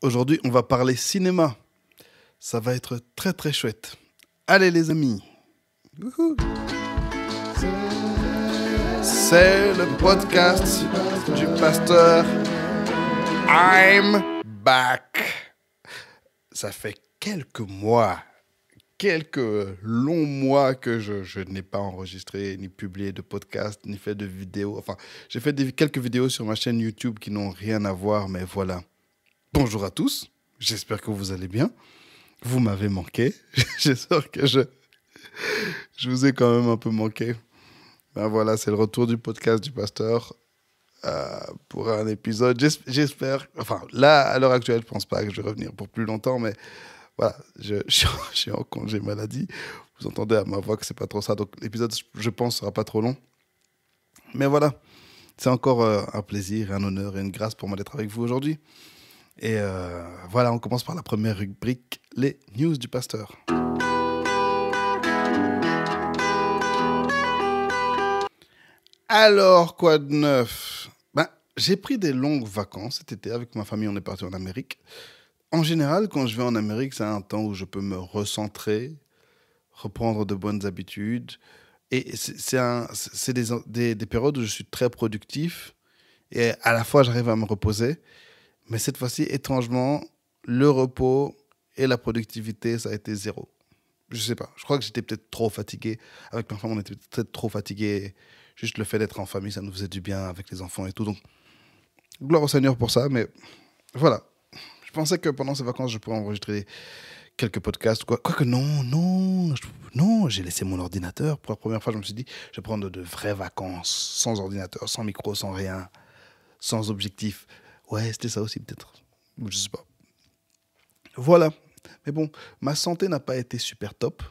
Aujourd'hui, on va parler cinéma. Ça va être très très chouette. Allez les amis. Wouhou. C'est le podcast du pasteur I'm back. Ça fait quelques longs mois que je n'ai pas enregistré, ni publié de podcast, ni fait de vidéos. Enfin, j'ai fait quelques vidéos sur ma chaîne YouTube qui n'ont rien à voir, mais voilà. Bonjour à tous, j'espère que vous allez bien. Vous m'avez manqué, j'espère que je vous ai quand même un peu manqué. Ben voilà, c'est le retour du podcast du pasteur pour un épisode. J'espère, enfin là, à l'heure actuelle, je ne pense pas que je vais revenir pour plus longtemps, mais voilà, je suis en congé maladie. Vous entendez à ma voix que c'est pas trop ça, donc l'épisode, je pense, sera pas trop long. Mais voilà, c'est encore un plaisir, un honneur et une grâce pour moi d'être avec vous aujourd'hui. Et voilà, on commence par la première rubrique, les news du pasteur. Alors, quoi de neuf ? J'ai pris des longues vacances cet été avec ma famille, on est parti en Amérique. En général, quand je vais en Amérique, c'est un temps où je peux me recentrer, reprendre de bonnes habitudes. Et c'est des périodes où je suis très productif et à la fois j'arrive à me reposer. Mais cette fois-ci, étrangement, le repos et la productivité, ça a été zéro. Je sais pas. Je crois que j'étais peut-être trop fatigué. Avec ma femme, on était peut-être trop fatigués. Juste le fait d'être en famille, ça nous faisait du bien avec les enfants et tout. Donc, gloire au Seigneur pour ça. Mais voilà. Je pensais que pendant ces vacances, je pourrais enregistrer quelques podcasts. Quoique non, j'ai laissé mon ordinateur. Pour la première fois, je me suis dit, je vais prendre de vraies vacances, sans ordinateur, sans micro, sans rien, sans objectif. Ouais, c'était ça aussi peut-être. Je sais pas. Voilà. Mais bon, ma santé n'a pas été super top.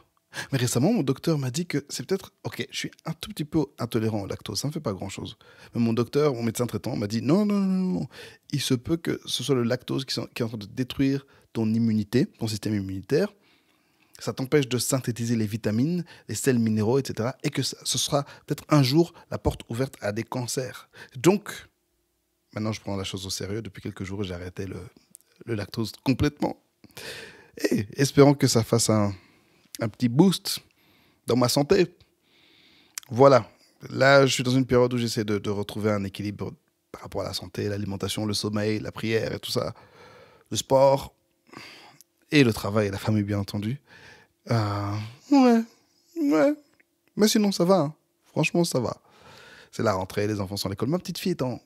Mais récemment, mon docteur m'a dit que c'est peut-être... Ok, je suis un tout petit peu intolérant au lactose. Ça ne me fait pas grand-chose. Mais mon docteur, mon médecin traitant, m'a dit non. Il se peut que ce soit le lactose qui est en train de détruire ton immunité, ton système immunitaire. Ça t'empêche de synthétiser les vitamines, les sels minéraux, etc. Et que ce sera peut-être un jour la porte ouverte à des cancers. Donc... Maintenant, je prends la chose au sérieux. Depuis quelques jours, j'ai arrêté le lactose complètement. Et espérons que ça fasse un petit boost dans ma santé. Voilà. Là, je suis dans une période où j'essaie de retrouver un équilibre par rapport à la santé, l'alimentation, le sommeil, la prière et tout ça. Le sport et le travail et la famille, bien entendu. Ouais. Mais sinon, ça va. Hein. Franchement, ça va. C'est la rentrée, les enfants sont à l'école. Ma petite fille est en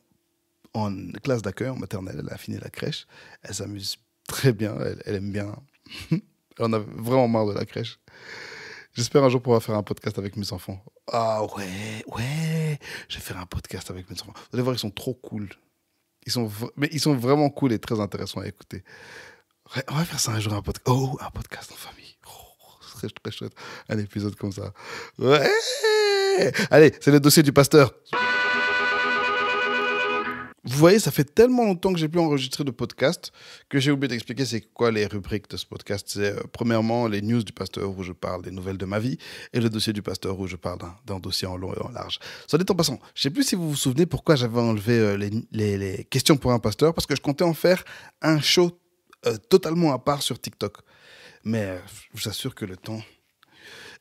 classe d'accueil, en maternelle, elle a fini la crèche. Elle s'amuse très bien, elle aime bien. Elle en a vraiment marre de la crèche. J'espère un jour pouvoir faire un podcast avec mes enfants. Ah ouais, je vais faire un podcast avec mes enfants. Vous allez voir, ils sont trop cool. Ils sont vraiment cool et très intéressants à écouter. Ouais, on va faire ça un jour, un podcast en famille. Ce serait très chouette, un épisode comme ça. Ouais. Allez, c'est le dossier du pasteur. Vous voyez, ça fait tellement longtemps que j'ai plus enregistré de podcast que j'ai oublié d'expliquer c'est quoi les rubriques de ce podcast. C'est premièrement les news du pasteur où je parle des nouvelles de ma vie et le dossier du pasteur où je parle d'un dossier en long et en large. Soit dit en passant, je ne sais plus si vous vous souvenez pourquoi j'avais enlevé les questions pour un pasteur parce que je comptais en faire un show totalement à part sur TikTok. Mais je vous assure que le temps...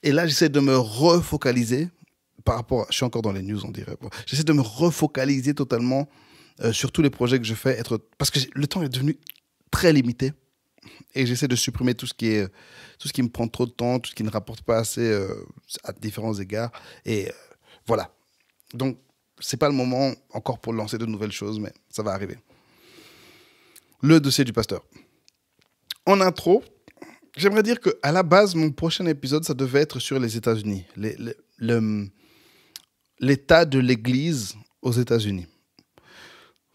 Et là, j'essaie de me refocaliser par rapport... Je suis encore dans les news, on dirait. J'essaie de me refocaliser totalement sur tous les projets que je fais, parce que le temps est devenu très limité et j'essaie de supprimer tout ce qui me prend trop de temps, tout ce qui ne rapporte pas assez à différents égards. Et voilà. Donc, c'est pas le moment encore pour lancer de nouvelles choses, mais ça va arriver. Le dossier du pasteur. En intro, j'aimerais dire qu'à la base, mon prochain épisode, ça devait être sur les États-Unis. L'état de l'Église aux États-Unis.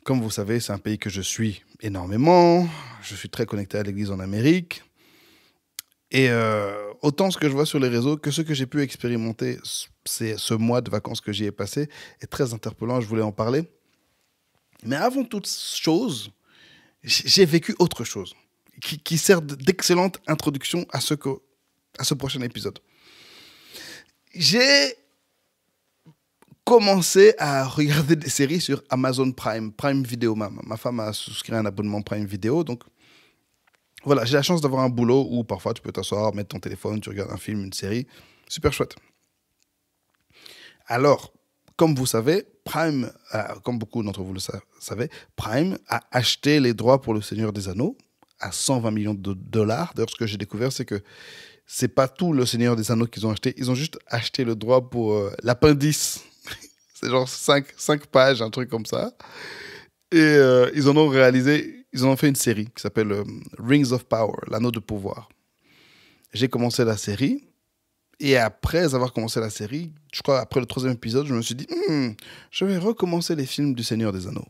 Comme vous savez, c'est un pays que je suis énormément. Je suis très connecté à l'Église en Amérique. Et autant ce que je vois sur les réseaux que ce que j'ai pu expérimenter, c'est ce mois de vacances que j'y ai passé, est très interpellant. Je voulais en parler. Mais avant toute chose, j'ai vécu autre chose qui sert d'excellente introduction à ce prochain épisode. J'ai commencé à regarder des séries sur Amazon Prime Video. Ma femme a souscrit un abonnement Prime Video, donc Voilà, j'ai la chance d'avoir un boulot où parfois tu peux t'asseoir, mettre ton téléphone, tu regardes un film, une série. Super chouette. Alors, comme vous savez, Prime, comme beaucoup d'entre vous le savez, Prime a acheté les droits pour Le Seigneur des Anneaux à 120 millions de dollars. D'ailleurs, ce que j'ai découvert, c'est que c'est pas tout Le Seigneur des Anneaux qu'ils ont acheté. Ils ont juste acheté le droit pour l'appendice. C'est genre 5 pages, un truc comme ça. Et ils en ont réalisé, ils en ont fait une série qui s'appelle Rings of Power, l'anneau de pouvoir. J'ai commencé la série. Et après avoir commencé la série, je crois après le 3e épisode, je me suis dit, je vais recommencer les films du Seigneur des Anneaux.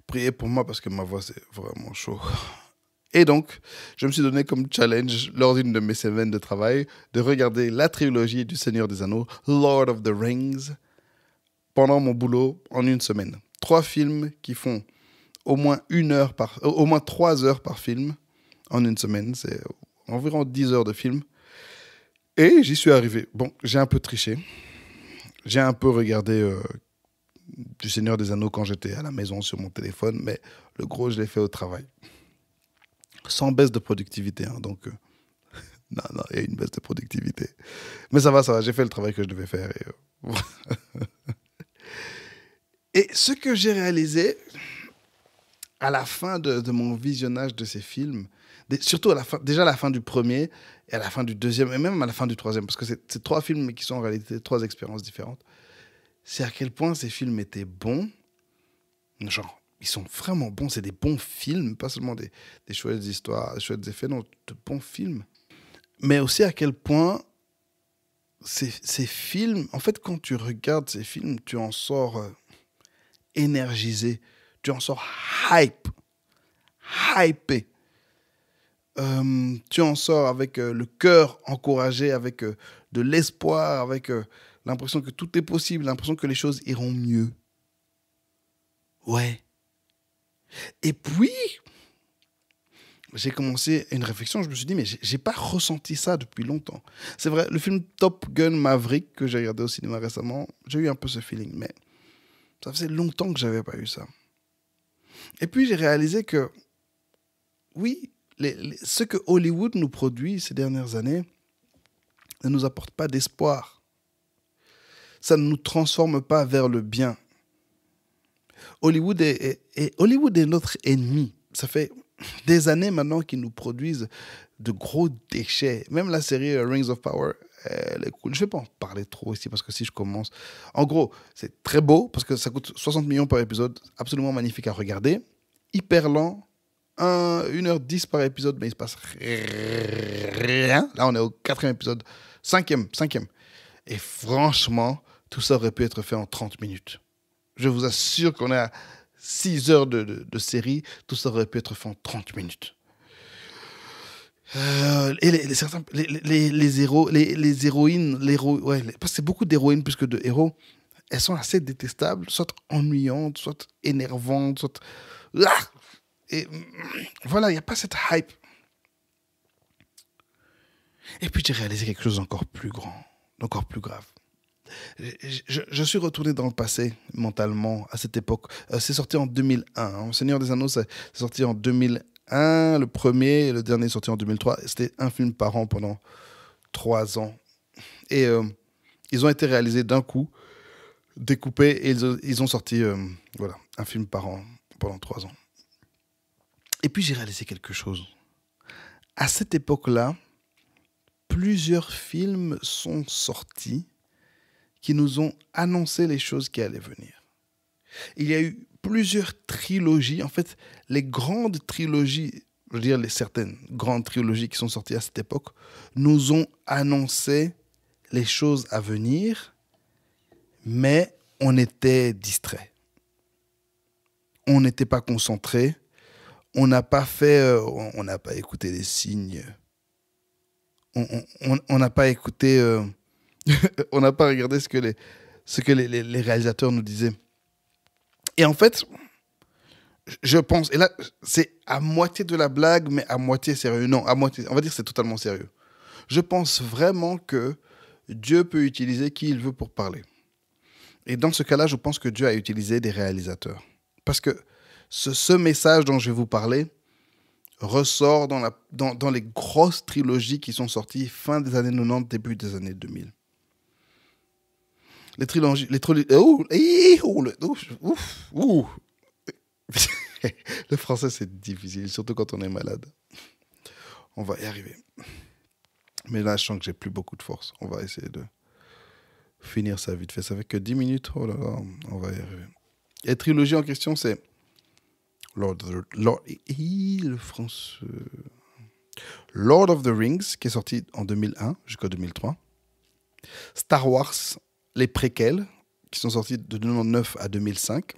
Priez pour moi parce que ma voix, c'est vraiment chaud. Et donc, je me suis donné comme challenge, lors d'une de mes semaines de travail, de regarder la trilogie du Seigneur des Anneaux, Lord of the Rings, pendant mon boulot en une semaine. 3 films qui font au moins 3 heures par film en une semaine. C'est environ 10 heures de film. Et j'y suis arrivé. Bon, j'ai un peu triché. J'ai un peu regardé du Seigneur des Anneaux quand j'étais à la maison sur mon téléphone, mais le gros, je l'ai fait au travail. Sans baisse de productivité. Hein, donc, non, il y a une baisse de productivité. Mais ça va, j'ai fait le travail que je devais faire. Et ce que j'ai réalisé à la fin de mon visionnage de ces films, surtout à la fin, déjà à la fin du premier, et à la fin du deuxième, et même à la fin du troisième, parce que c'est 3 films qui sont en réalité 3 expériences différentes, c'est à quel point ces films étaient bons. Genre, ils sont vraiment bons, c'est des bons films, pas seulement des chouettes histoires, des chouettes effets, non, de bons films. Mais aussi à quel point ces films, en fait, quand tu regardes ces films, tu en sors énergisé, tu en sors hypé. Tu en sors avec le cœur encouragé, avec de l'espoir, avec l'impression que tout est possible, l'impression que les choses iront mieux. Ouais. Et puis, j'ai commencé une réflexion, je me suis dit, mais j'ai pas ressenti ça depuis longtemps. C'est vrai, le film Top Gun Maverick, que j'ai regardé au cinéma récemment, j'ai eu un peu ce feeling, mais ça faisait longtemps que j'avais pas eu ça. Et puis, j'ai réalisé que, oui, ce que Hollywood nous produit ces dernières années ne nous apporte pas d'espoir. Ça ne nous transforme pas vers le bien. Hollywood est notre ennemi. Ça fait des années maintenant qu'ils nous produisent de gros déchets. Même la série Rings of Power, elle est cool. Je ne vais pas en parler trop ici parce que si je commence... En gros, c'est très beau parce que ça coûte 60 millions par épisode. Absolument magnifique à regarder. Hyper lent. 1h10 par épisode, mais il se passe rien. Là, on est au 4e épisode. 5e. Et franchement, tout ça aurait pu être fait en 30 minutes. Je vous assure qu'on est à 6 heures de série. Tout ça aurait pu être fait en 30 minutes. Et les héroïnes, parce que c'est beaucoup d'héroïnes plus que de héros, elles sont assez détestables, soit ennuyantes, soit énervantes, soit... Et voilà, il n'y a pas cette hype. Et puis j'ai réalisé quelque chose d'encore plus grand, d'encore plus grave. Je suis retourné dans le passé, mentalement, à cette époque. C'est sorti en 2001. Seigneur des Anneaux, c'est sorti en 2001, le premier, et le dernier est sorti en 2003. C'était un film par an pendant 3 ans. Et ils ont été réalisés d'un coup, découpés, et ils ont sorti un film par an pendant 3 ans. Et puis j'ai réalisé quelque chose. À cette époque-là, plusieurs films sont sortis qui nous ont annoncé les choses qui allaient venir. Il y a eu plusieurs trilogies. En fait, les grandes trilogies, je veux dire certaines grandes trilogies qui sont sorties à cette époque, nous ont annoncé les choses à venir, mais on était distrait. On n'était pas concentré. On n'a pas écouté les signes. On n'a pas écouté... on n'a pas regardé ce que les réalisateurs nous disaient. Et en fait, je pense, et là, c'est à moitié de la blague, mais à moitié sérieux. Non, à moitié, on va dire que c'est totalement sérieux. Je pense vraiment que Dieu peut utiliser qui il veut pour parler. Et dans ce cas-là, je pense que Dieu a utilisé des réalisateurs. Parce que ce message dont je vais vous parler ressort dans les grosses trilogies qui sont sorties fin des années 90, début des années 2000. Les trilogies... Le français, c'est difficile, surtout quand on est malade. On va y arriver. Mais là, je sens que j'ai plus beaucoup de force. On va essayer de finir ça vite fait. Ça fait que 10 minutes. Oh là là, on va y arriver. Et la trilogie en question, c'est Lord of the Rings, qui est sorti en 2001 jusqu'en 2003. Star Wars, les préquels, qui sont sortis de 99 à 2005.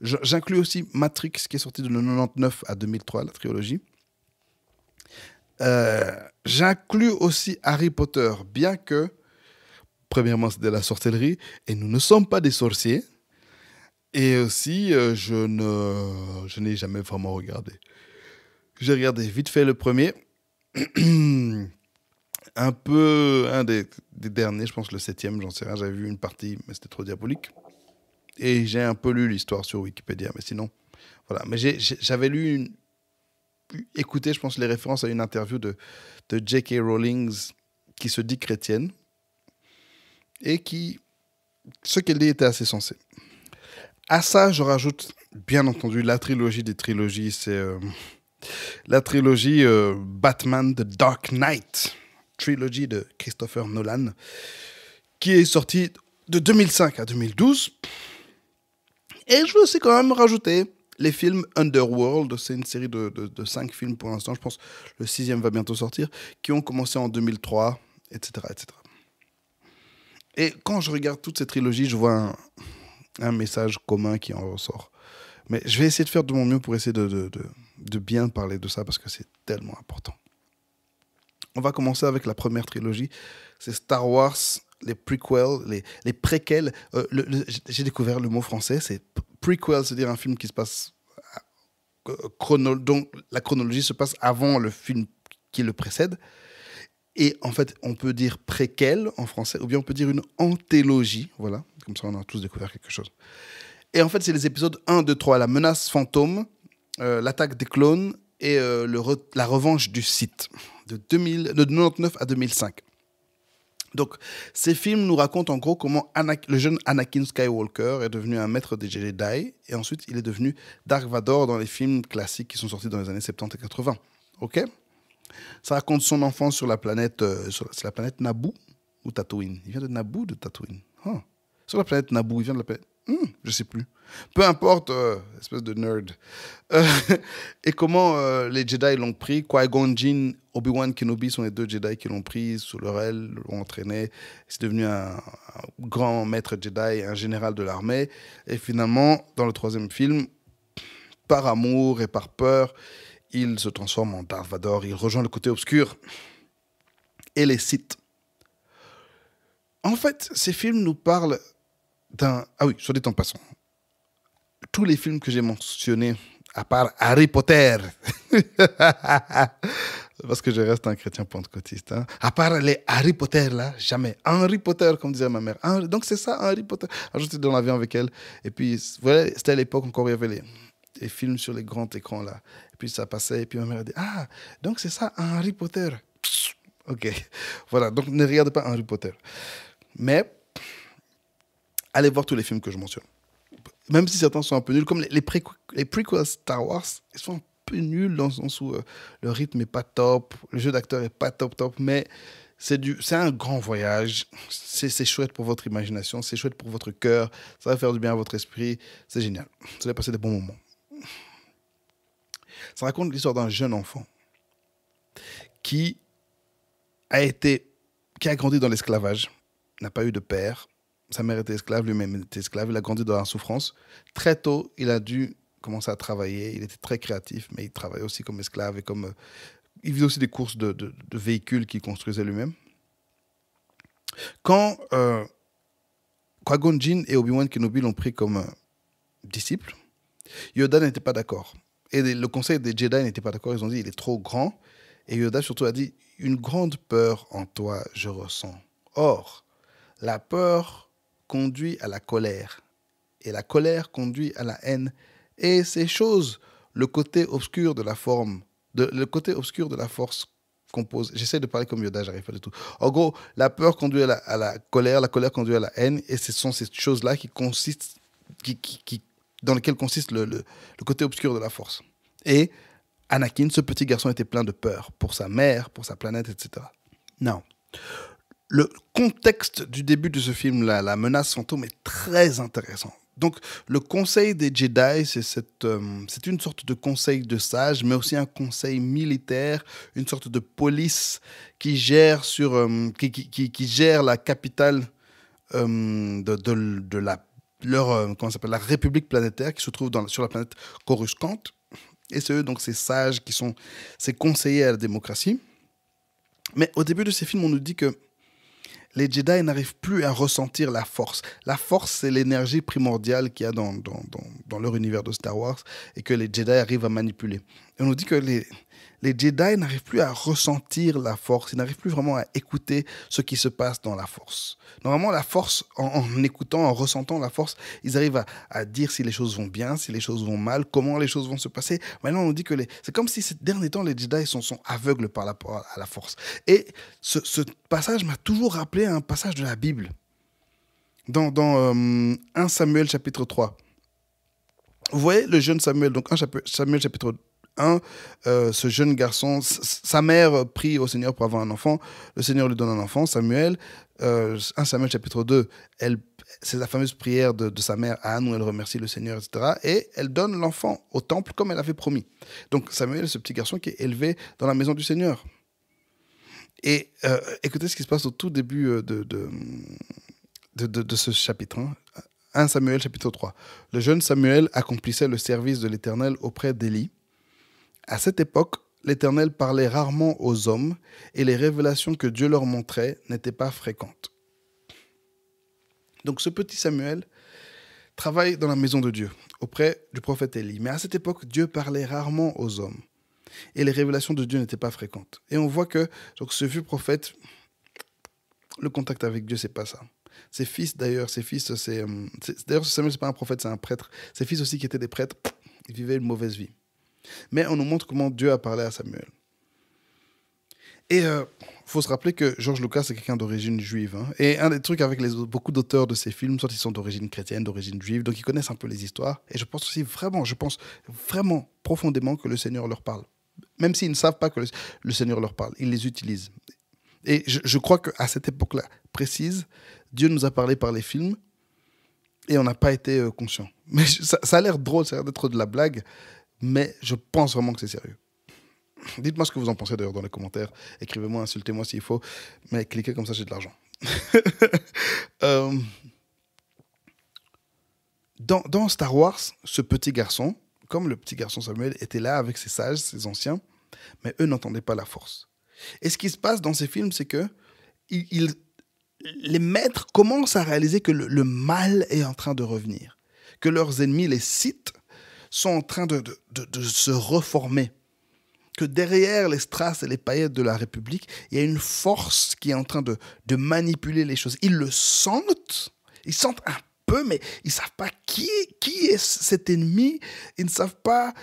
J'inclus aussi Matrix, qui est sorti de 99 à 2003, la trilogie. J'inclus aussi Harry Potter, bien que, premièrement, c'est de la sorcellerie, et nous ne sommes pas des sorciers. Et aussi, je n'ai jamais vraiment regardé. J'ai regardé vite fait le premier. Un peu, un des derniers, je pense le 7e, j'en sais rien. J'avais vu une partie, mais c'était trop diabolique. Et j'ai un peu lu l'histoire sur Wikipédia, mais sinon, voilà. Mais j'avais écouté, je pense, les références à une interview de J.K. Rowling, qui se dit chrétienne, et qui, ce qu'elle dit était assez sensé. À ça, je rajoute, bien entendu, la trilogie des trilogies, c'est la trilogie Batman The Dark Knight, trilogie de Christopher Nolan, qui est sortie de 2005 à 2012. Et je veux aussi quand même rajouter les films Underworld, c'est une série de 5 films pour l'instant, je pense le 6e va bientôt sortir, qui ont commencé en 2003, etc., etc. Et quand je regarde toutes ces trilogies, je vois un message commun qui en ressort. Mais je vais essayer de faire de mon mieux pour essayer de bien parler de ça, parce que c'est tellement important. On va commencer avec la première trilogie, c'est Star Wars, les prequels, les préquels. J'ai découvert le mot français, c'est prequel, c'est-à-dire un film qui se passe... donc la chronologie se passe avant le film qui le précède. Et en fait, on peut dire préquel en français, ou bien on peut dire une anthologie. Voilà, comme ça on a tous découvert quelque chose. Et en fait, c'est les épisodes 1, 2, 3, la menace fantôme, l'attaque des clones et la revanche du Sith, de 99 à 2005. Donc, ces films nous racontent en gros comment le jeune Anakin Skywalker est devenu un maître des Jedi, et ensuite il est devenu Dark Vador dans les films classiques qui sont sortis dans les années 70 et 80. Ok ? Ça raconte son enfance sur la planète, c'est la planète Naboo ou Tatooine. Il vient de Naboo ou de Tatooine? Sur la planète Naboo, il vient de la planète... je sais plus. Peu importe, espèce de nerd. Et comment les Jedi l'ont pris. Qui-Gon Jinn, Obi-Wan Kenobi sont les 2 Jedi qui l'ont pris sous leur aile, l'ont entraîné. C'est devenu un grand maître Jedi, un général de l'armée. Et finalement, dans le 3e film, par amour et par peur, il se transforme en Darth Vader. Il rejoint le côté obscur et les Sith. En fait, ces films nous parlent d'un... Ah oui, soit dit en passant. Tous les films que j'ai mentionnés, à part Harry Potter, parce que je reste un chrétien pentecôtiste, hein. À part les Harry Potter, là, jamais. Harry Potter, comme disait ma mère. Donc c'est ça, Harry Potter. Alors j'étais dans l'avion avec elle. Et puis, voilà, c'était à l'époque encore, il y avait les films sur les grands écrans, là. Et puis ça passait, et puis ma mère a dit, donc c'est ça, Harry Potter. Ok, voilà, donc ne regardez pas Harry Potter. Mais, allez voir tous les films que je mentionne. Même si certains sont un peu nuls, comme les prequels Star Wars, ils sont un peu nuls dans le sens où le rythme n'est pas top, le jeu d'acteur n'est pas top, mais c'est un grand voyage. C'est chouette pour votre imagination, c'est chouette pour votre cœur, ça va faire du bien à votre esprit, c'est génial. Vous allez passer des bons moments. Ça raconte l'histoire d'un jeune enfant qui a grandi dans l'esclavage, n'a pas eu de père. Sa mère était esclave, lui-même était esclave. Il a grandi dans la souffrance. Très tôt, il a dû commencer à travailler. Il était très créatif, mais il travaillait aussi comme esclave. Et il faisait aussi des courses de véhicules qu'il construisait lui-même. Quand Qui-Gon Jinn et Obi-Wan Kenobi l'ont pris comme disciple, Yoda n'était pas d'accord. Et le conseil des Jedi n'était pas d'accord. Ils ont dit, il est trop grand. Et Yoda surtout a dit, une grande peur en toi, je ressens. Or, la peur conduit à la colère. Et la colère conduit à la haine. Et ces choses le côté obscur de la forme, le côté obscur de la force compose. J'essaie de parler comme Yoda, j'arrive pas du tout. En gros, la peur conduit à la colère conduit à la haine, et ce sont ces choses-là qui consistent, dans lesquelles consiste le côté obscur de la force. Et Anakin, ce petit garçon, était plein de peur pour sa mère, pour sa planète, etc. Non. Le contexte du début de ce film, la menace fantôme, est très intéressant. Donc, le conseil des Jedi, c'est une sorte de conseil de sages, mais aussi un conseil militaire, une sorte de police qui gère, qui gère la capitale de comment ça s'appelle, la République planétaire qui se trouve sur la planète Coruscant. Et c'est eux, donc ces sages, qui sont ces conseillers à la démocratie. Mais au début de ces films, on nous dit que les Jedi n'arrivent plus à ressentir la force. La force, c'est l'énergie primordiale qu'il y a dans leur univers de Star Wars et que les Jedi arrivent à manipuler. Et on nous dit que les Jedi n'arrivent plus à ressentir la force, ils n'arrivent plus vraiment à écouter ce qui se passe dans la force. Normalement, la force, en écoutant, en ressentant la force, ils arrivent à dire si les choses vont bien, si les choses vont mal, comment les choses vont se passer. Maintenant, on nous dit que c'est comme si ces derniers temps, les Jedi sont aveugles par rapport à la force. Et ce passage m'a toujours rappelé un passage de la Bible. Dans 1 Samuel chapitre 3. Vous voyez le jeune Samuel, donc 1 Samuel chapitre 1, ce jeune garçon, sa mère prie au Seigneur pour avoir un enfant, le Seigneur lui donne un enfant, Samuel. 1 Samuel chapitre 2, c'est la fameuse prière de sa mère Anne où elle remercie le Seigneur, etc. Et elle donne l'enfant au temple comme elle avait promis. Donc Samuel, ce petit garçon qui est élevé dans la maison du Seigneur. Et écoutez ce qui se passe au tout début de ce chapitre. 1 Samuel chapitre 3. Le jeune Samuel accomplissait le service de l'Éternel auprès d'Élie. À cette époque, l'Éternel parlait rarement aux hommes et les révélations que Dieu leur montrait n'étaient pas fréquentes. Donc ce petit Samuel travaille dans la maison de Dieu, auprès du prophète Élie. Mais à cette époque, Dieu parlait rarement aux hommes et les révélations de Dieu n'étaient pas fréquentes. Et on voit que donc, ce vieux prophète, le contact avec Dieu, c'est pas ça. Ses fils, d'ailleurs, d'ailleurs, Samuel, c'est pas un prophète, c'est un prêtre. Ses fils aussi, qui étaient des prêtres, ils vivaient une mauvaise vie. Mais on nous montre comment Dieu a parlé à Samuel. Et il faut se rappeler que George Lucas est quelqu'un d'origine juive. Hein. Et un des trucs avec beaucoup d'auteurs de ces films, soit ils sont d'origine chrétienne, d'origine juive, donc ils connaissent un peu les histoires. Et je pense vraiment profondément que le Seigneur leur parle. Même s'ils ne savent pas que le Seigneur leur parle, ils les utilisent. Et je crois qu'à cette époque-là précise, Dieu nous a parlé par les films et on n'a pas été conscient. Mais ça a l'air drôle, ça a l'air d'être de la blague, mais je pense vraiment que c'est sérieux. Dites-moi ce que vous en pensez d'ailleurs dans les commentaires. Écrivez-moi, insultez-moi s'il faut, mais cliquez comme ça, j'ai de l'argent. Dans Star Wars, ce petit garçon, comme le petit garçon Samuel, était là avec ses sages, ses anciens, mais eux n'entendaient pas la force. Et ce qui se passe dans ces films, c'est que les maîtres commencent à réaliser que le mal est en train de revenir, que leurs ennemis, les Sith, sont en train de se reformer, que derrière les strass et les paillettes de la République, il y a une force qui est en train de manipuler les choses. Ils le sentent, ils sentent un peu, mais ils ne savent pas qui est cet ennemi, ils ne savent pas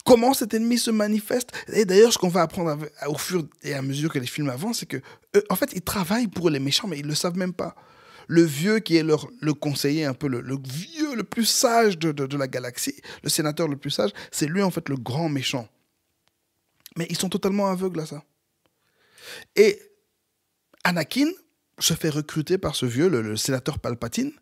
comment cet ennemi se manifeste. Et d'ailleurs, ce qu'on va apprendre au fur et à mesure que les films avancent, c'est que, en fait, ils travaillent pour les méchants, mais ils ne le savent même pas. Le vieux qui est le conseiller, un peu le vieux, le plus sage de la galaxie, le sénateur le plus sage, c'est lui en fait le grand méchant. Mais ils sont totalement aveugles à ça. Et Anakin se fait recruter par ce vieux, le sénateur Palpatine,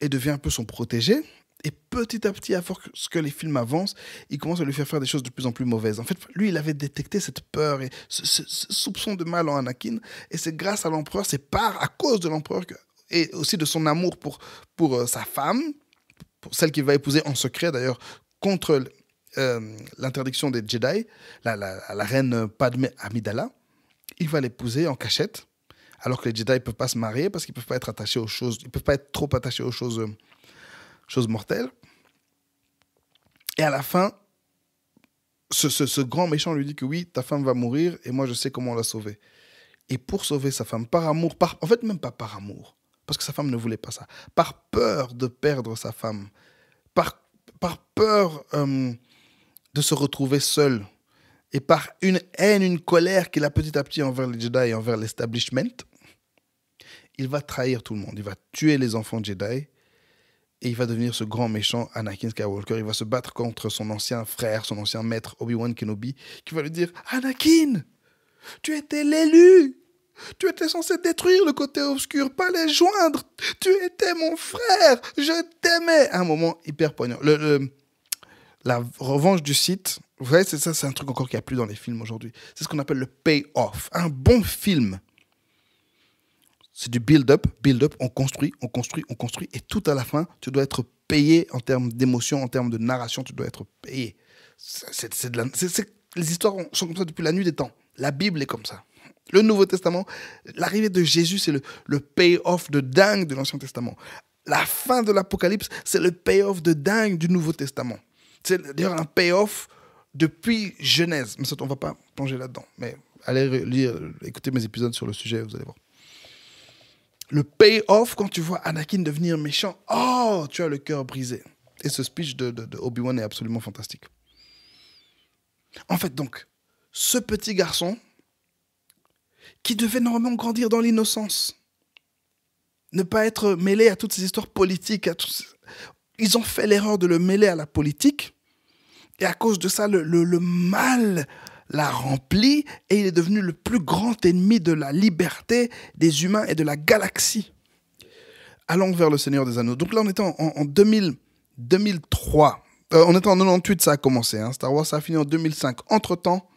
et devient un peu son protégé. Et petit à petit, à force que les films avancent, il commence à lui faire des choses de plus en plus mauvaises. En fait, lui, il avait détecté cette peur et ce soupçon de mal en Anakin. Et c'est grâce à l'empereur, c'est à cause de l'empereur et aussi de son amour pour sa femme, pour celle qu'il va épouser en secret d'ailleurs, contre l'interdiction des Jedi, la reine Padmé Amidala. Il va l'épouser en cachette, alors que les Jedi ne peuvent pas se marier parce qu'ils ne peuvent pas être attachés aux choses, ils ne peuvent pas être trop attachés aux choses mortelles. Et à la fin, ce grand méchant lui dit que oui, ta femme va mourir et moi je sais comment la sauver. Et pour sauver sa femme, par amour, en fait même pas par amour, parce que sa femme ne voulait pas ça, par peur de perdre sa femme, par peur de se retrouver seul, et par une haine, une colère qu'il a petit à petit envers les Jedi et envers l'establishment, il va trahir tout le monde. Il va tuer les enfants Jedi et il va devenir ce grand méchant Anakin Skywalker. Il va se battre contre son ancien frère, son ancien maître Obi-Wan Kenobi, qui va lui dire « Anakin, tu étais l'élu. Tu étais censé détruire le côté obscur, pas les joindre. Tu étais mon frère. Je t'aimais. » À un moment hyper poignant. La revanche du Sith, vous voyez, c'est un truc encore qu'il n'y a plus dans les films aujourd'hui. C'est ce qu'on appelle le pay-off. Un bon film, c'est du build-up, on construit, et tout à la fin, tu dois être payé en termes d'émotion, en termes de narration, tu dois être payé. Les histoires sont comme ça depuis la nuit des temps. La Bible est comme ça. Le Nouveau Testament, l'arrivée de Jésus, c'est le pay-off de dingue de l'Ancien Testament. La fin de l'Apocalypse, c'est le pay-off de dingue du Nouveau Testament. C'est d'ailleurs un payoff depuis Genèse. Mais ça, on ne va pas plonger là-dedans. Mais allez lire, écoutez mes épisodes sur le sujet, vous allez voir. Le payoff, quand tu vois Anakin devenir méchant, oh, tu as le cœur brisé. Et ce speech de Obi-Wan est absolument fantastique. En fait, donc, ce petit garçon qui devait normalement grandir dans l'innocence, ne pas être mêlé à toutes ces histoires politiques, ils ont fait l'erreur de le mêler à la politique, et à cause de ça, le mal l'a rempli, et il est devenu le plus grand ennemi de la liberté des humains et de la galaxie. Allons vers le Seigneur des Anneaux. Donc là, on était en 2003. On était en 98, ça a commencé. Hein. Star Wars, ça a fini en 2005. Entre-temps,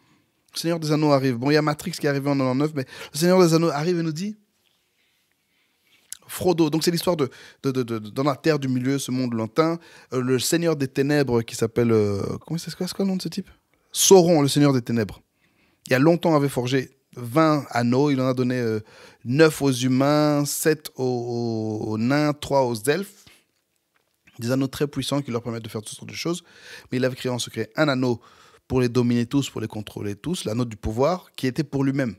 le Seigneur des Anneaux arrive. Bon, il y a Matrix qui est arrivé en 99, mais le Seigneur des Anneaux arrive et nous dit... Frodo, donc c'est l'histoire dans la terre du milieu, ce monde lointain, le seigneur des ténèbres qui s'appelle... c'est quoi le nom de ce type? Sauron, le seigneur des ténèbres. Il y a longtemps, avait forgé 20 anneaux, il en a donné 9 aux humains, 7 aux nains, 3 aux elfes. Des anneaux très puissants qui leur permettent de faire toutes sortes de choses. Mais il avait créé en secret un anneau pour les dominer tous, pour les contrôler tous, l'anneau du pouvoir, qui était pour lui-même.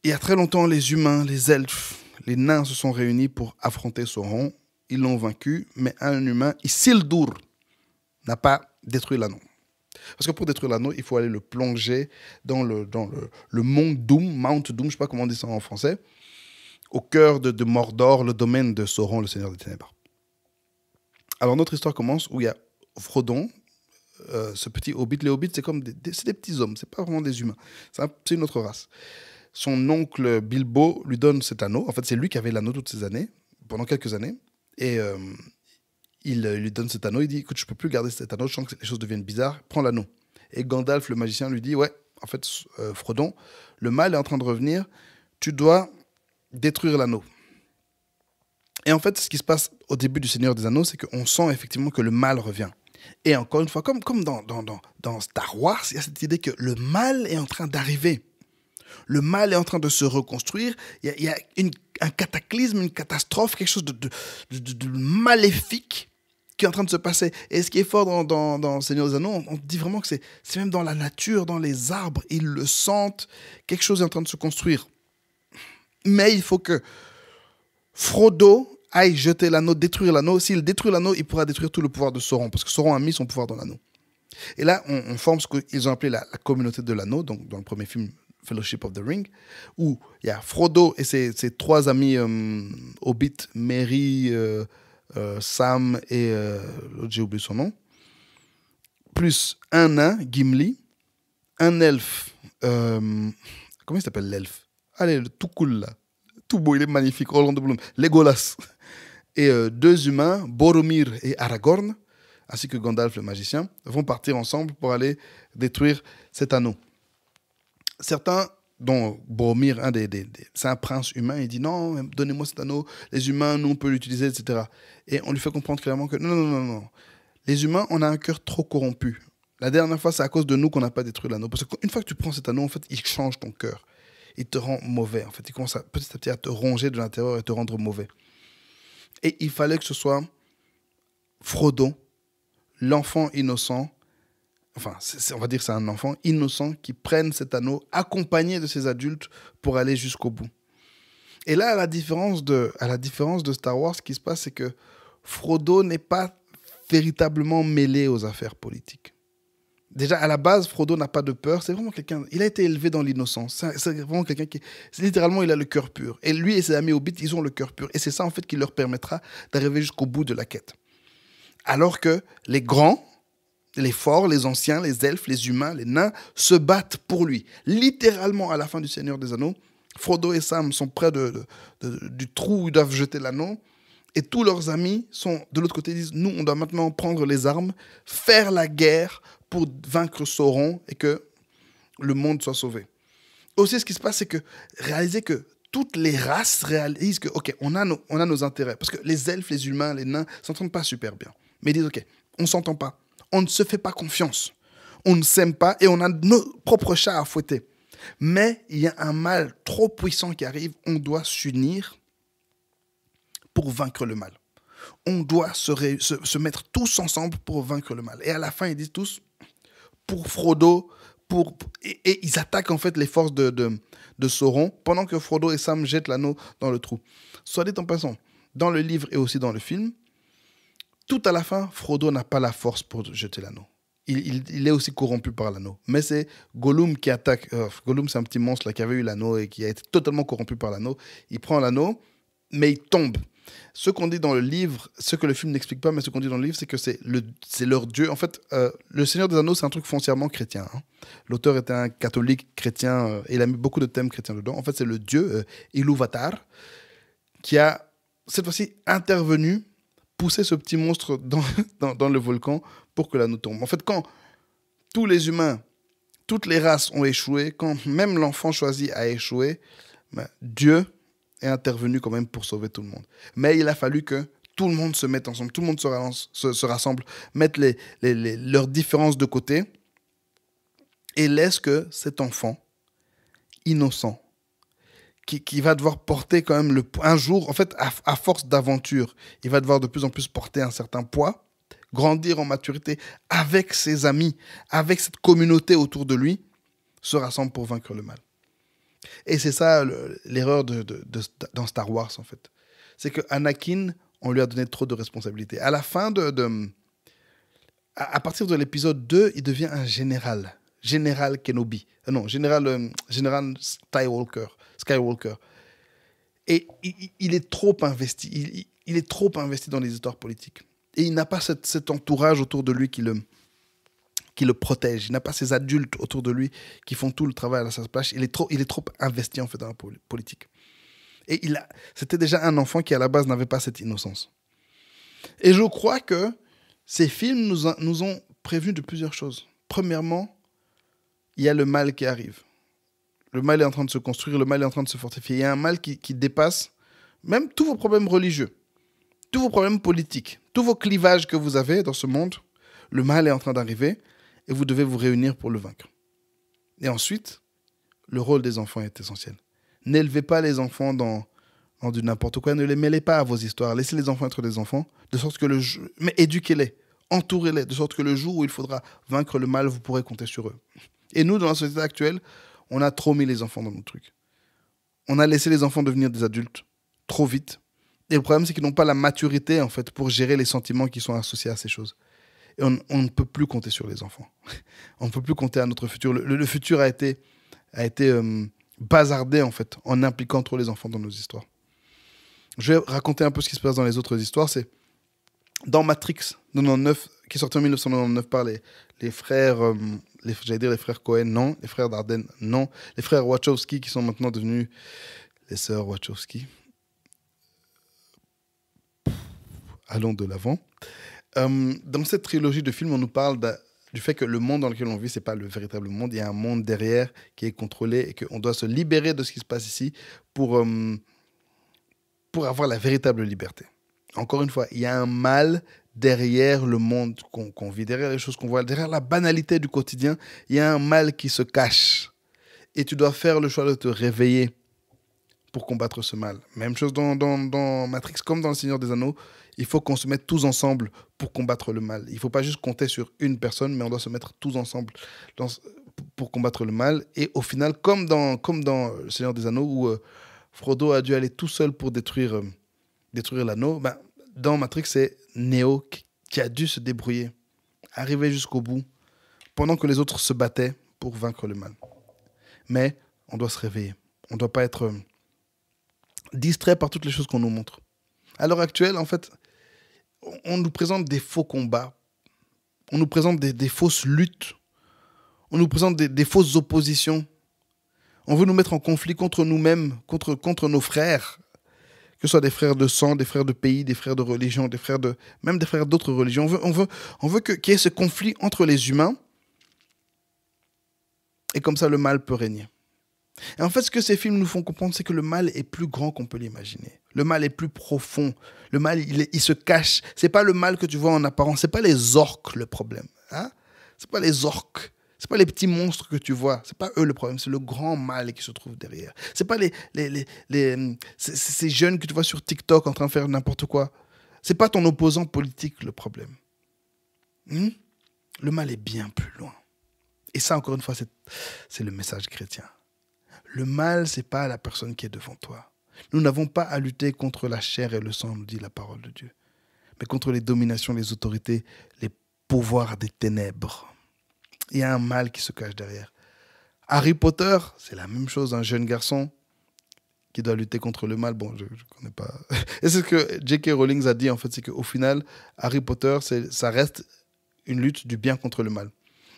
Il y a très longtemps, les humains, les elfes, les nains se sont réunis pour affronter Sauron. Ils l'ont vaincu, mais un humain, Isildur, n'a pas détruit l'anneau. Parce que pour détruire l'anneau, il faut aller le plonger dans le mont Doom, Mount Doom, je ne sais pas comment on dit ça en français, au cœur de Mordor, le domaine de Sauron, le Seigneur des Ténèbres. Alors notre histoire commence où il y a Frodon, ce petit hobbit. Les hobbits, c'est comme des petits hommes, c'est pas vraiment des humains. C'est une autre race. Son oncle Bilbo lui donne cet anneau. En fait, c'est lui qui avait l'anneau toutes ces années, pendant quelques années. Et il lui donne cet anneau. Il dit, écoute, je ne peux plus garder cet anneau. Je sens que les choses deviennent bizarres. Prends l'anneau. Et Gandalf, le magicien, lui dit, ouais, en fait, Frodon, le mal est en train de revenir. Tu dois détruire l'anneau. Et en fait, ce qui se passe au début du Seigneur des Anneaux, c'est qu'on sent effectivement que le mal revient. Et encore une fois, comme dans Star Wars, il y a cette idée que le mal est en train d'arriver. Le mal est en train de se reconstruire. Il y a un cataclysme, une catastrophe, quelque chose de maléfique qui est en train de se passer. Et ce qui est fort dans Seigneur des Anneaux, on dit vraiment que c'est même dans la nature, dans les arbres. Ils le sentent. Quelque chose est en train de se construire. Mais il faut que Frodo aille jeter l'anneau, détruire l'anneau. S'il détruit l'anneau, il pourra détruire tout le pouvoir de Sauron. Parce que Sauron a mis son pouvoir dans l'anneau. Et là, on forme ce qu'ils ont appelé la communauté de l'anneau. Donc, dans le premier film, Fellowship of the Ring, où il y a Frodo et ses 3 amis Hobbit, Merry, Sam et j'ai oublié son nom, plus un nain, Gimli, un elfe, comment il s'appelle l'elfe? Allez, le tout cool là, tout beau, il est magnifique, Orlando Bloom, Legolas, et 2 humains, Boromir et Aragorn, ainsi que Gandalf le magicien, vont partir ensemble pour aller détruire cet anneau. Certains, dont Boromir, c'est un prince humain, il dit non, donnez-moi cet anneau, les humains, nous on peut l'utiliser, etc. Et on lui fait comprendre clairement que non. Les humains, on a un cœur trop corrompu. La dernière fois, c'est à cause de nous qu'on n'a pas détruit l'anneau. Parce qu'une fois que tu prends cet anneau, en fait, il change ton cœur. Il te rend mauvais. En fait, il commence petit à petit à te ronger de l'intérieur et te rendre mauvais. Et il fallait que ce soit Frodo, l'enfant innocent, enfin, on va dire que c'est un enfant innocent qui prenne cet anneau accompagné de ses adultes pour aller jusqu'au bout. Et là, à la différence de Star Wars, ce qui se passe, c'est que Frodo n'est pas véritablement mêlé aux affaires politiques. Déjà, à la base, Frodo n'a pas de peur. C'est vraiment quelqu'un... Il a été élevé dans l'innocence. C'est vraiment quelqu'un qui... Littéralement, il a le cœur pur. Et lui et ses amis hobbits, ils ont le cœur pur. Et c'est ça, en fait, qui leur permettra d'arriver jusqu'au bout de la quête. Alors que les grands, les forts, les anciens, les elfes, les humains, les nains, se battent pour lui. Littéralement, à la fin du Seigneur des Anneaux, Frodo et Sam sont près du trou où ils doivent jeter l'anneau. Et tous leurs amis sont de l'autre côté, ils disent, nous, on doit maintenant prendre les armes, faire la guerre pour vaincre Sauron et que le monde soit sauvé. Aussi, ce qui se passe, c'est que réaliser que toutes les races réalisent que, OK, on a nos intérêts. Parce que les elfes, les humains, les nains ne s'entendent pas super bien. Mais ils disent, OK, on ne s'entend pas. On ne se fait pas confiance. On ne s'aime pas et on a nos propres chats à fouetter. Mais il y a un mal trop puissant qui arrive. On doit s'unir pour vaincre le mal. On doit se mettre tous ensemble pour vaincre le mal. Et à la fin, ils disent tous, pour Frodo, et ils attaquent en fait les forces de Sauron, pendant que Frodo et Sam jettent l'anneau dans le trou. Soit dit en passant, dans le livre et aussi dans le film, tout à la fin, Frodo n'a pas la force pour jeter l'anneau. Il est aussi corrompu par l'anneau. Mais c'est Gollum qui attaque. Gollum, c'est un petit monstre là, qui avait eu l'anneau et qui a été totalement corrompu par l'anneau. Il prend l'anneau, mais il tombe. Ce qu'on dit dans le livre, ce que le film n'explique pas, mais ce qu'on dit dans le livre, c'est que c'est leur Dieu. En fait, le Seigneur des Anneaux, c'est un truc foncièrement chrétien. Hein. L'auteur était un catholique chrétien et il a mis beaucoup de thèmes chrétiens dedans. En fait, c'est le Dieu, Ilúvatar, qui a, cette fois-ci, intervenu, poussé ce petit monstre dans le volcan pour que l'anneau tombe. En fait, quand tous les humains, toutes les races ont échoué, quand même l'enfant choisi a échoué, ben, Dieu est intervenu quand même pour sauver tout le monde. Mais il a fallu que tout le monde se mette ensemble, tout le monde se rassemble, mette leurs différences de côté et laisse que cet enfant innocent, qui va devoir porter quand même un jour, en fait, à force d'aventure, il va devoir de plus en plus porter un certain poids, grandir en maturité avec ses amis, avec cette communauté autour de lui, se rassemble pour vaincre le mal. Et c'est ça l'erreur dans Star Wars, en fait. C'est que Anakin, on lui a donné trop de responsabilités. À la fin à partir de l'épisode 2, il devient un général. Général Kenobi. Non, général Skywalker. Et il est trop investi. Il est trop investi dans les histoires politiques. Et il n'a pas cet entourage autour de lui qui le protège. Il n'a pas ces adultes autour de lui qui font tout le travail à sa place. Il est trop investi en fait dans la politique. Et c'était déjà un enfant qui à la base n'avait pas cette innocence. Et je crois que ces films nous ont prévenu de plusieurs choses. Premièrement, il y a le mal qui arrive. Le mal est en train de se construire, le mal est en train de se fortifier. Il y a un mal qui dépasse même tous vos problèmes religieux, tous vos problèmes politiques, tous vos clivages que vous avez dans ce monde. Le mal est en train d'arriver et vous devez vous réunir pour le vaincre. Et ensuite, le rôle des enfants est essentiel. N'élevez pas les enfants dans du n'importe quoi, ne les mêlez pas à vos histoires. Laissez les enfants être des enfants, de sorte que mais éduquez-les, entourez-les, de sorte que le jour où il faudra vaincre le mal, vous pourrez compter sur eux. Et nous, dans la société actuelle, on a trop mis les enfants dans nos trucs. On a laissé les enfants devenir des adultes trop vite. Et le problème, c'est qu'ils n'ont pas la maturité, en fait, pour gérer les sentiments qui sont associés à ces choses. Et on ne peut plus compter sur les enfants. On ne peut plus compter à notre futur. Le futur a été bazardé, en fait, en impliquant trop les enfants dans nos histoires. Je vais raconter un peu ce qui se passe dans les autres histoires. C'est dans Matrix 99, qui est sorti en 1999 par les frères, j'allais dire les frères Cohen, non. Les frères Dardenne, non. Les frères Wachowski, qui sont maintenant devenus les sœurs Wachowski. Allons de l'avant. Dans cette trilogie de films, on nous parle du fait que le monde dans lequel on vit, ce n'est pas le véritable monde. Il y a un monde derrière qui est contrôlé et qu'on doit se libérer de ce qui se passe ici pour avoir la véritable liberté. Encore une fois, il y a un mal derrière le monde qu'on vit, derrière les choses qu'on voit, derrière la banalité du quotidien. Il y a un mal qui se cache. Et tu dois faire le choix de te réveiller pour combattre ce mal. Même chose dans Matrix, comme dans Le Seigneur des Anneaux. Il faut qu'on se mette tous ensemble pour combattre le mal. Il ne faut pas juste compter sur une personne, mais on doit se mettre tous ensemble pour combattre le mal. Et au final, comme dans Le Seigneur des Anneaux, où Frodo a dû aller tout seul pour détruire l'anneau, dans Matrix, c'est Neo qui a dû se débrouiller, arriver jusqu'au bout, pendant que les autres se battaient pour vaincre le mal. Mais on doit se réveiller. On ne doit pas être distrait par toutes les choses qu'on nous montre. À l'heure actuelle, en fait, on nous présente des faux combats, on nous présente des fausses luttes, on nous présente des fausses oppositions. On veut nous mettre en conflit contre nous-mêmes, contre nos frères, que ce soit des frères de sang, des frères de pays, des frères de religion, même des frères d'autres religions. On veut qu'il y ait ce conflit entre les humains, et comme ça le mal peut régner. Et en fait, ce que ces films nous font comprendre, c'est que le mal est plus grand qu'on peut l'imaginer. Le mal est plus profond. Le mal, il se cache. C'est pas le mal que tu vois en apparence. C'est pas les orques le problème. Hein? C'est pas les orques. C'est pas les petits monstres que tu vois. C'est pas eux le problème. C'est le grand mal qui se trouve derrière. C'est pas ces jeunes que tu vois sur TikTok en train de faire n'importe quoi. C'est pas ton opposant politique le problème. Le mal est bien plus loin. Et ça, encore une fois, c'est le message chrétien. Le mal, c'est pas la personne qui est devant toi. Nous n'avons pas à lutter contre la chair et le sang, nous dit la parole de Dieu, mais contre les dominations, les autorités, les pouvoirs des ténèbres. Il y a un mal qui se cache derrière. Harry Potter, c'est la même chose, un jeune garçon qui doit lutter contre le mal. Bon, je ne connais pas. Et c'est ce que J.K. Rowling a dit, en fait, c'est qu'au final, Harry Potter, ça reste une lutte du bien contre le mal.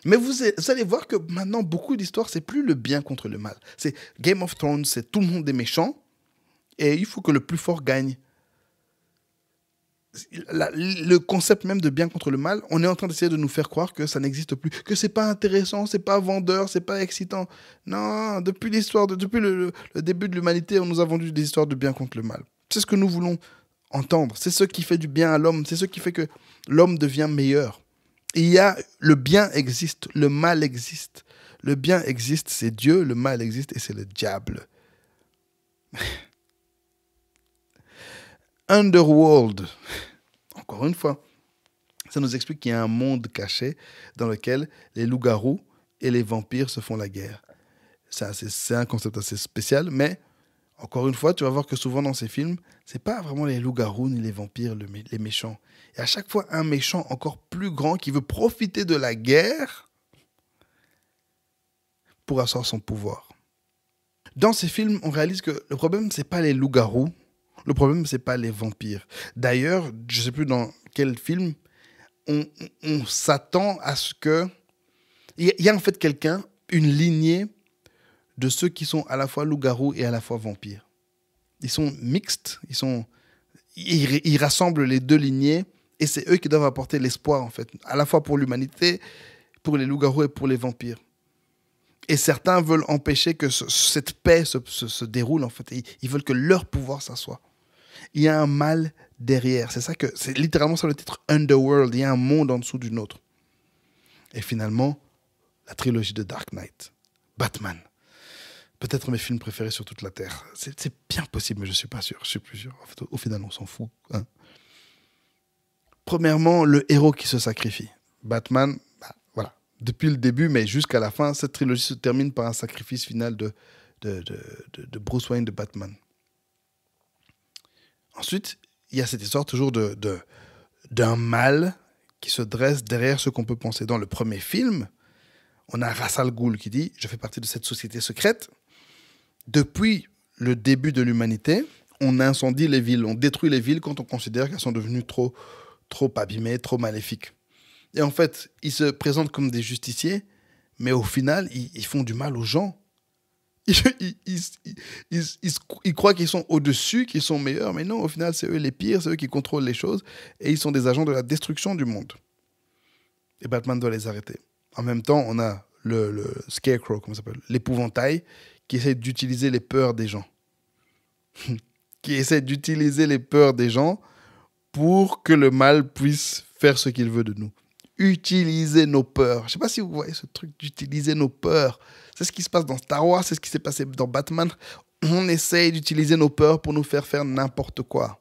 Mais vous allez voir que maintenant, beaucoup d'histoires, c'est plus le bien contre le mal. C'est Game of Thrones, c'est tout le monde des méchants, et il faut que le plus fort gagne. Le concept même de bien contre le mal, on est en train d'essayer de nous faire croire que ça n'existe plus, que c'est pas intéressant, c'est pas vendeur, c'est pas excitant. Non, depuis le début de l'humanité, on nous a vendu des histoires de bien contre le mal. C'est ce que nous voulons entendre. C'est ce qui fait du bien à l'homme, c'est ce qui fait que l'homme devient meilleur. Le bien existe, le mal existe. Le bien existe, c'est Dieu, le mal existe et c'est le diable. Underworld, encore une fois, ça nous explique qu'il y a un monde caché dans lequel les loups-garous et les vampires se font la guerre. C'est un concept assez spécial, mais encore une fois, tu vas voir que souvent dans ces films, c'est pas vraiment les loups-garous ni les vampires les méchants. Et à chaque fois, un méchant encore plus grand qui veut profiter de la guerre pour asseoir son pouvoir. Dans ces films, on réalise que le problème, c'est pas les loups-garous, le problème, c'est pas les vampires. D'ailleurs, je sais plus dans quel film, on s'attend à ce que... Il y a en fait une lignée de ceux qui sont à la fois loups-garous et à la fois vampires. Ils sont mixtes, ils rassemblent les deux lignées et c'est eux qui doivent apporter l'espoir en fait, à la fois pour l'humanité, pour les loups-garous et pour les vampires. Et certains veulent empêcher que cette paix se déroule en fait. Ils veulent que leur pouvoir s'assoie. Il y a un mal derrière. C'est littéralement ça le titre Underworld. Il y a un monde en dessous d'une autre. Et finalement, la trilogie de Dark Knight, Batman. Peut-être mes films préférés sur toute la Terre. C'est bien possible, mais je ne suis pas sûr. Je suis plus sûr. En fait, au final, on s'en fout. Hein. Premièrement, le héros qui se sacrifie. Batman, voilà. Depuis le début, mais jusqu'à la fin, cette trilogie se termine par un sacrifice final de Bruce Wayne, de Batman. Ensuite, il y a cette histoire toujours d'un mal qui se dresse derrière ce qu'on peut penser. Dans le premier film, on a Ra's al Ghul qui dit « Je fais partie de cette société secrète. Depuis le début de l'humanité, on incendie les villes, on détruit les villes quand on considère qu'elles sont devenues trop abîmées, trop maléfiques. Et en fait, ils se présentent comme des justiciers, mais au final, ils font du mal aux gens. Ils croient qu'ils sont au-dessus, qu'ils sont meilleurs, mais non, au final, c'est eux les pires, c'est eux qui contrôlent les choses, et ils sont des agents de la destruction du monde. Et Batman doit les arrêter. En même temps, on a le Scarecrow, comment ça s'appelle, l'épouvantail, qui essaie d'utiliser les peurs des gens. Qui essaie d'utiliser les peurs des gens pour que le mal puisse faire ce qu'il veut de nous. Utiliser nos peurs. Je ne sais pas si vous voyez ce truc d'utiliser nos peurs. C'est ce qui se passe dans Star Wars, c'est ce qui s'est passé dans Batman. On essaye d'utiliser nos peurs pour nous faire n'importe quoi.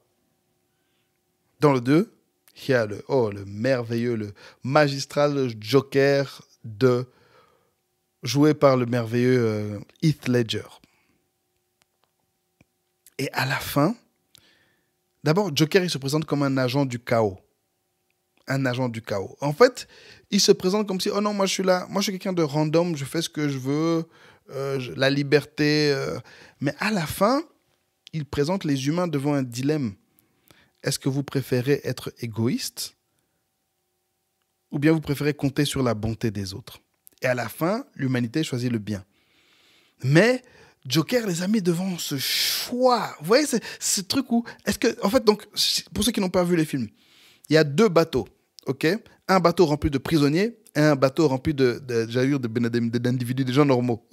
Dans le 2, il y a le merveilleux, le magistral Joker joué par le merveilleux Heath Ledger. Et à la fin, D'abord, Joker, il se présente comme un agent du chaos. Un agent du chaos. En fait, il se présente comme si, oh non, moi je suis là, moi je suis quelqu'un de random, je fais ce que je veux, la liberté. Mais à la fin, il présente les humains devant un dilemme. Est-ce que vous préférez être égoïste ou bien vous préférez compter sur la bonté des autres? Et à la fin, l'humanité choisit le bien. Mais Joker les a mis devant ce choix. Vous voyez, c'est ce truc où... En fait, donc, pour ceux qui n'ont pas vu les films, il y a 2 bateaux, ok? Un bateau rempli de prisonniers et un bateau rempli d'individus, de gens normaux.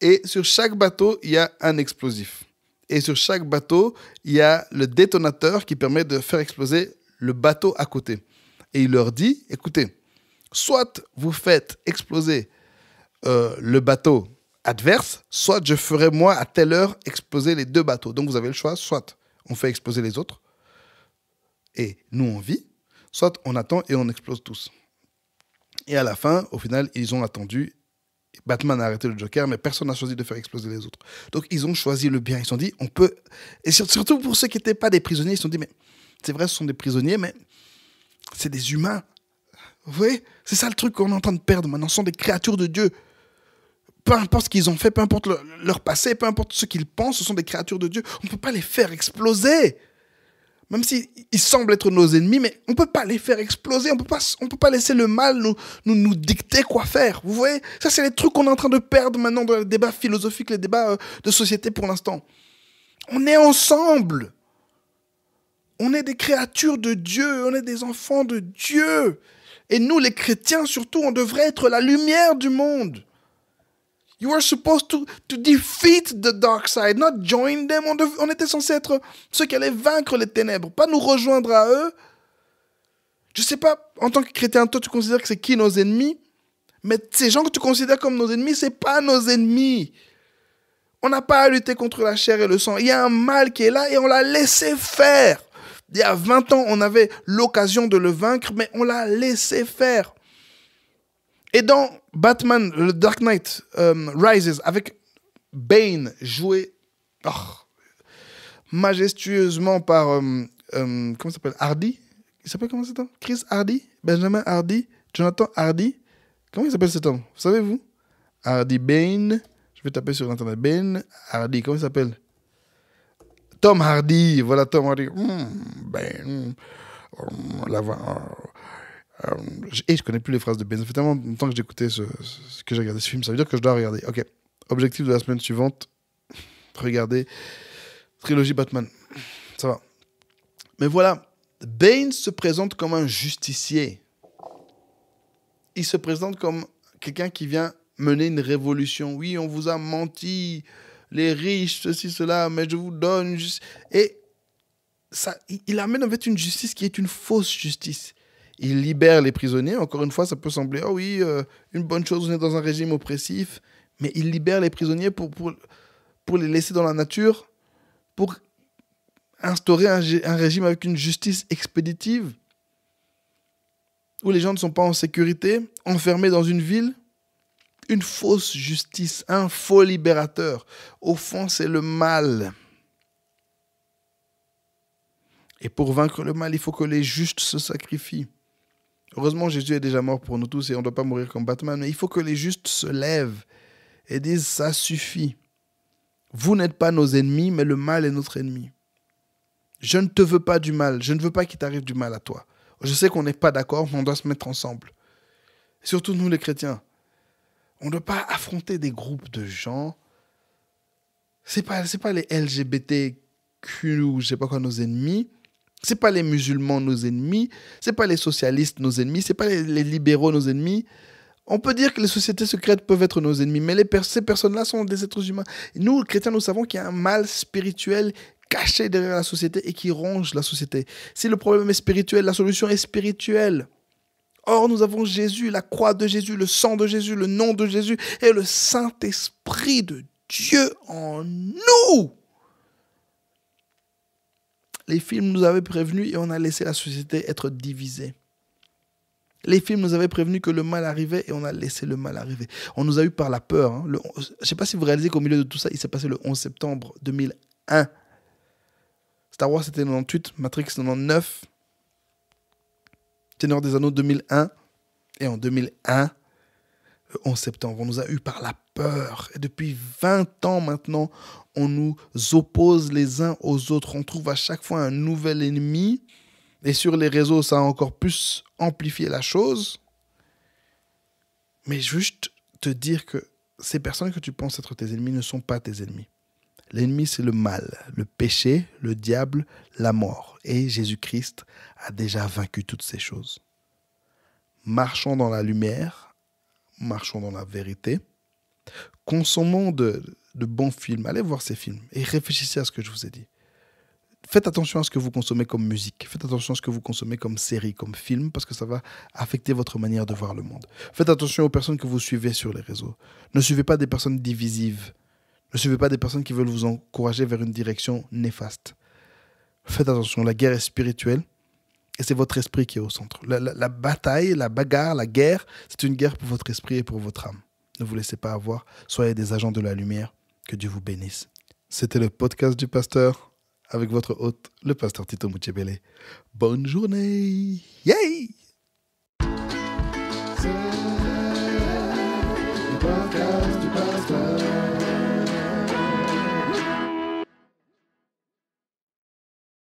Et sur chaque bateau, il y a un explosif. Et sur chaque bateau, il y a le détonateur qui permet de faire exploser le bateau à côté. Et il leur dit, écoutez, soit vous faites exploser le bateau adverse, soit je ferai moi à telle heure exploser les 2 bateaux. Donc vous avez le choix, soit on fait exploser les autres et nous on vit, soit on attend et on explose tous. Et à la fin, au final, ils ont attendu. Batman a arrêté le Joker, mais personne n'a choisi de faire exploser les autres. Donc ils ont choisi le bien. Ils se sont dit, on peut... Et surtout pour ceux qui n'étaient pas des prisonniers, ils se sont dit, mais c'est vrai, ce sont des prisonniers, mais c'est des humains. Vous voyez? C'est ça le truc qu'on est en train de perdre maintenant. Ce sont des créatures de Dieu. Peu importe ce qu'ils ont fait, peu importe leur passé, peu importe ce qu'ils pensent, ce sont des créatures de Dieu. On ne peut pas les faire exploser. Même s'ils semblent être nos ennemis, mais on ne peut pas les faire exploser. On peut pas laisser le mal nous dicter quoi faire. Vous voyez? Ça, c'est les trucs qu'on est en train de perdre maintenant dans les débats philosophiques, les débats de société pour l'instant. On est ensemble. On est des créatures de Dieu. On est des enfants de Dieu. Et nous, les chrétiens, surtout, on devrait être la lumière du monde. You are supposed to defeat the dark side, not join them. On était censé être ceux qui allaient vaincre les ténèbres, pas nous rejoindre à eux. Je sais pas, en tant que chrétien, toi, tu considères que c'est qui nos ennemis? Mais ces gens que tu considères comme nos ennemis, c'est pas nos ennemis. On n'a pas à lutter contre la chair et le sang. Il y a un mal qui est là et on l'a laissé faire. Il y a 20 ans, on avait l'occasion de le vaincre, mais on l'a laissé faire. Et dans Batman, le Dark Knight Rises, avec Bane joué majestueusement par, comment il s'appelle, Hardy? Il s'appelle comment cet homme? Chris Hardy? Benjamin Hardy? Jonathan Hardy? Comment il s'appelle cet homme? Savez-vous? Hardy Bane. Je vais taper sur Internet. Bane Hardy. Comment il s'appelle? Tom Hardy. Voilà, Tom Hardy. Bane. La voix... Et je connais plus les phrases de Ben. Ça fait tellement longtemps que j'ai écouté que j'ai regardé ce film. Ça veut dire que je dois regarder. Ok. Objectif de la semaine suivante. Regardez. Trilogie Batman. Ça va. Mais voilà. Bane se présente comme un justicier. Il se présente comme quelqu'un qui vient mener une révolution. Oui, on vous a menti. Les riches, ceci, cela. Mais je vous donne... Et ça, il amène en fait une justice qui est une fausse justice. Il libère les prisonniers. Encore une fois, ça peut sembler, oh oui, une bonne chose, on est dans un régime oppressif. Mais il libère les prisonniers pour les laisser dans la nature, pour instaurer un régime avec une justice expéditive, où les gens ne sont pas en sécurité, enfermés dans une ville. Une fausse justice, un faux libérateur. Au fond, c'est le mal. Et pour vaincre le mal, il faut que les justes se sacrifient. Heureusement, Jésus est déjà mort pour nous tous et on ne doit pas mourir comme Batman, mais il faut que les justes se lèvent et disent « ça suffit. Vous n'êtes pas nos ennemis, mais le mal est notre ennemi. Je ne te veux pas du mal, je ne veux pas qu'il t'arrive du mal à toi. Je sais qu'on n'est pas d'accord, mais on doit se mettre ensemble. Surtout nous les chrétiens. On ne doit pas affronter des groupes de gens. C'est pas les LGBTQ ou je sais pas quoi nos ennemis. C'est pas les musulmans nos ennemis, c'est pas les socialistes nos ennemis, c'est pas les libéraux nos ennemis. On peut dire que les sociétés secrètes peuvent être nos ennemis, mais ces personnes-là sont des êtres humains. Et nous, chrétiens, nous savons qu'il y a un mal spirituel caché derrière la société et qui ronge la société. Si le problème est spirituel, la solution est spirituelle. Or, nous avons Jésus, la croix de Jésus, le sang de Jésus, le nom de Jésus et le Saint-Esprit de Dieu en nous. Les films nous avaient prévenus et on a laissé la société être divisée. Les films nous avaient prévenus que le mal arrivait et on a laissé le mal arriver. On nous a eu par la peur. Je ne sais pas si vous réalisez qu'au milieu de tout ça, il s'est passé le 11 septembre 2001. Star Wars, c'était 98. Matrix, 99. Seigneur des Anneaux, 2001. Et en 2001, le 11 septembre, on nous a eu par la peur. Et depuis 20 ans maintenant, on nous oppose les uns aux autres. On trouve à chaque fois un nouvel ennemi. Et sur les réseaux, ça a encore plus amplifié la chose. Mais juste te dire que ces personnes que tu penses être tes ennemis ne sont pas tes ennemis. L'ennemi, c'est le mal, le péché, le diable, la mort. Et Jésus-Christ a déjà vaincu toutes ces choses. Marchons dans la lumière, marchons dans la vérité. Consommons de bons films. Allez voir ces films et réfléchissez à ce que je vous ai dit. Faites attention à ce que vous consommez comme musique. Faites attention à ce que vous consommez comme série, comme film, parce que ça va affecter votre manière de voir le monde. Faites attention aux personnes que vous suivez sur les réseaux. Ne suivez pas des personnes divisives. Ne suivez pas des personnes qui veulent vous encourager vers une direction néfaste. Faites attention, la guerre est spirituelle et c'est votre esprit qui est au centre. La bataille, la bagarre, la guerre, c'est une guerre pour votre esprit et pour votre âme. Ne vous laissez pas avoir. Soyez des agents de la lumière. Que Dieu vous bénisse. C'était le podcast du pasteur avec votre hôte, le pasteur Tito Muchebele. Bonne journée. Yay!